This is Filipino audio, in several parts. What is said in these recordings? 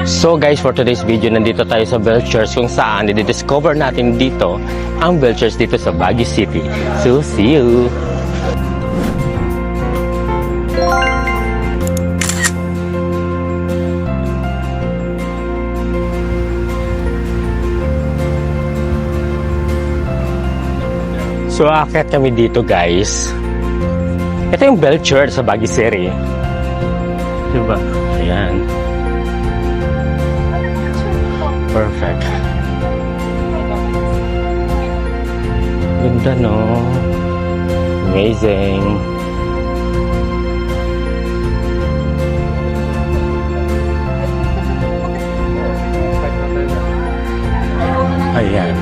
So guys, for today's video, nandito tayo sa Belchers kung saan i-discover natin dito ang Belchers dito sa Baguio City. So, see you! So, aakyat kami dito guys. Ito yung Belchers sa Baguio City. Diba? Ayan. Perfect. Ganda, no? Amazing. Ayan.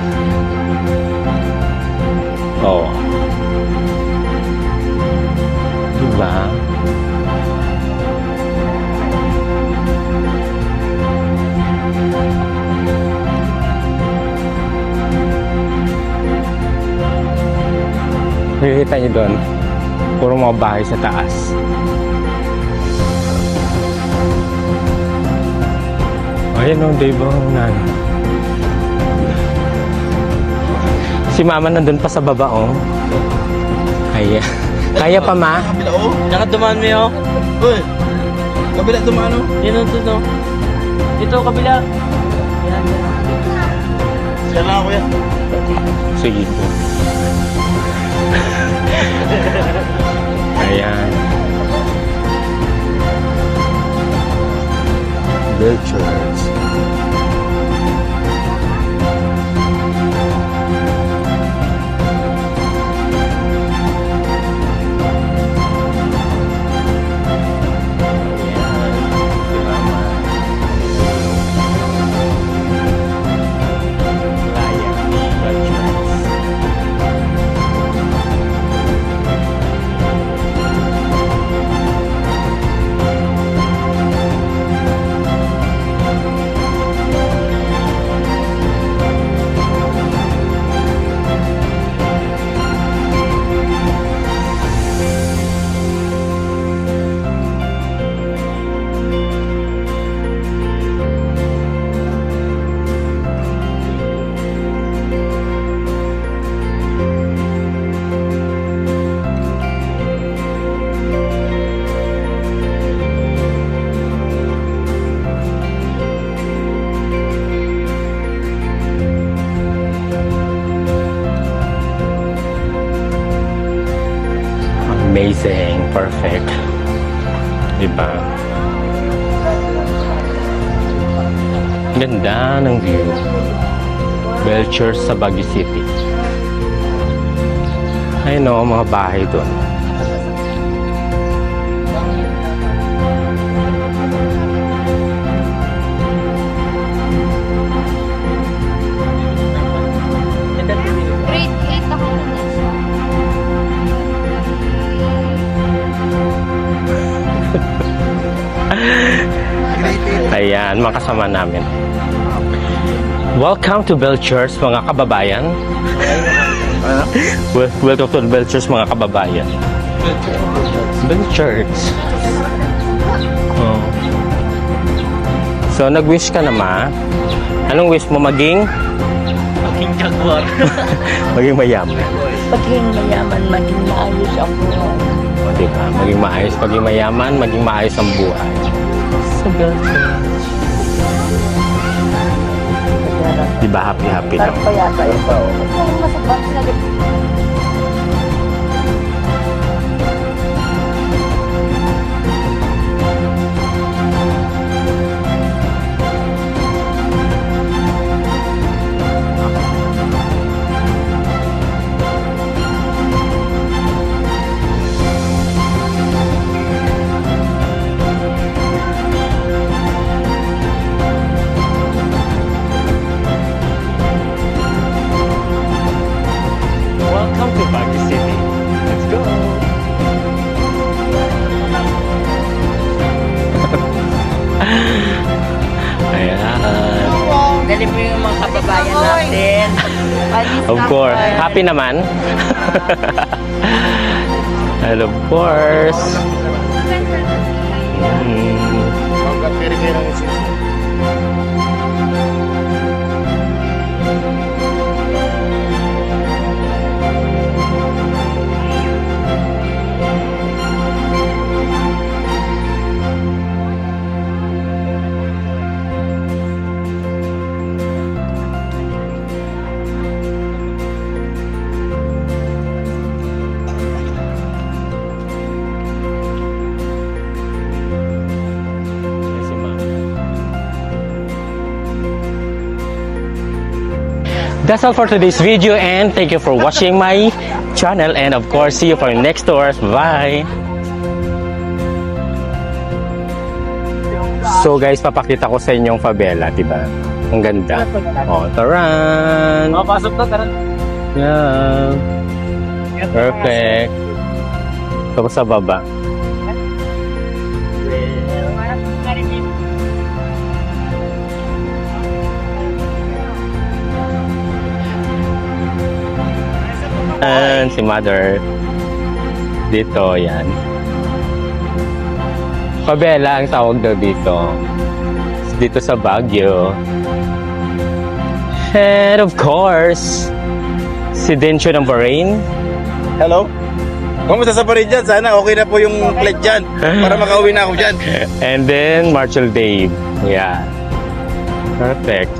Oh. Diba? Nakikita nyo doon, puro mga bahay sa taas. Ayan o, diba? Si mama nandun pa sa baba, oh. Kaya. Kaya pa, ma? Kabila, oh. Nakadumaan mo yun. Uy. Kabila dumaan, oh. Yan, oh, dito. Dito, kabila. Yan. Siya lang ako yan. Sige po. Ayan. Belchers. Amazing, perfect. Diba? Ganda ng view. Belchers sa Baguio City. Ayun o, mga bahay doon. Grade 8 ako na siya. Ayan, mga kasama namin. Welcome to Belchers, mga kababayan. Welcome to Belchers, mga kababayan. Belchers. Oh. So, nag-wish ka na, ma? Anong wish mo? Maging Jaguar. maging mayaman. Paging mayaman, maging maayos ang buhay. O, diba? Maging maayos, maging mayaman, maging maayos ang buhay. Sa Belchers. Diba happy-happy lang? Pa yata ito. Kung masabak na Welcome to Baguio City. Let's go! Ayan. dali mo yung mga kababayan natin. Of course. Happy naman. And of course. Mm. Pagkat kiri-kiri ng isip. That's all for today's video and thank you for watching my channel and of course see you for next tours. Bye! So guys, papakita ko sa inyong favela, diba? Ang ganda. Oh, taran! Pasok na, tara. Yeah. Perfect. Tapos sa baba. And si Mother. Dito, yan. Favela ang tawag daw dito. Dito sa Baguio. And of course, si Dencho ng Bahrain. Hello? Kumusta sa pa rin dyan? Sana okay na po yung plate dyan para makauwi na ako dyan. And then, Marshall Dave. Yeah. Perfect.